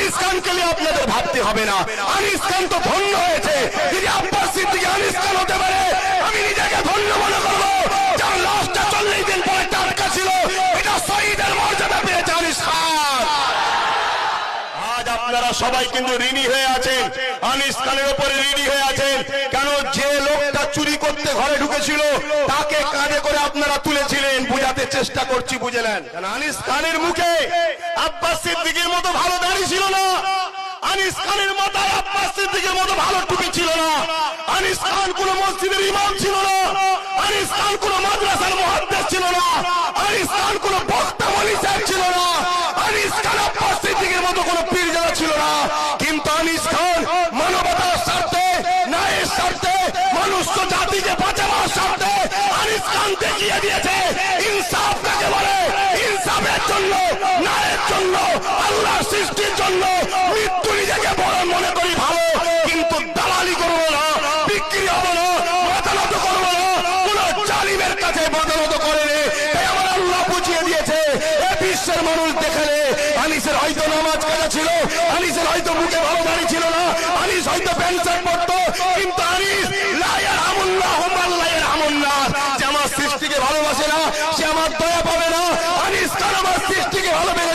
আনিস খানকে নিয়ে আপনাদের ভাবতে হবে না। আনিস খান তো ধন্য হয়েছে, যদি আব্বাস সিদ্দিকী আনিস খান হতে পারে আমি নিজেকে ধন্য মনে করবো। যার লাশটা 40 দিন পরে টাটকা ছিল, এটা শহীদের মর্যাদা পেয়েছে আনিস খান। আজ আপনারা সবাই কিন্তু ঋণী হয়ে আছেন, আনিস খানের উপরে ঋণী হয়ে আছেন। কেন? যে লোকটা চুরি করতে ঘরে ঢুকেছিল তাকে কাঁধে করে আপনারা তুলেছিলেন। বুঝাতে চেষ্টা করছি, বুঝে নেন। আনিস খানের মুখে আব্বাস সিদ্দিকীর মতো ভালো দাড়ি ছিল না, আনিস খানের মাথায় আব্বাস সিদ্দিকীর মতো ভালো টুপি ছিল না, আনিস খান কোন মসজিদের ইমাম ছিল না, আনিস খান কোন মাদ্রাসার মুহাদ্দিস ছিল না, আনিস খান কোন বক্তা ওলি সাহেব ছিল না, আনিস খান আব্বাস সিদ্দিকীর মতো কোন পীরজাদা ছিল না। কিন্তু আনিস খান মানবতার স্বার্থে, ন্যায়ের স্বার্থে, মনুষ্য জাতিকে বাঁচাবার স্বার্থে আনিস খান দেখিয়ে দিয়েছে ইনসাফ কাকে বলে। ইনসাফের জন্য, ন্যায়ের জন্য, আল্লাহর সৃষ্টির জন্য মৃত্যু নিজেকে বড় মনে করি ভালো, কিন্তু দালালি করবো না, বিক্রি হবো না, মাতানত করবো না, কোন জালিমের কাছে মাতানত করেনি। তাই আমার আল্লাহ বুঝিয়ে দিয়েছে। এ বিশ্বের মানুষ দেখালে আনিসের হয়তো নামাজ কাজা ছিল, আনিসের হয়তো মুখে ভালো দাড়ি ছিল না, আনিস হয়তো প্যান্ট শার্ট পরতো, কিন্তু আনিস লা ইয়ারহামুল্লাহু মান লা ইয়ারহামুন্নাস। যে আমার সৃষ্টিকে ভালোবাসে না, সে আমার দয়া পাবে না। আনিস খান আমার সৃষ্টিকে ভালোবেসে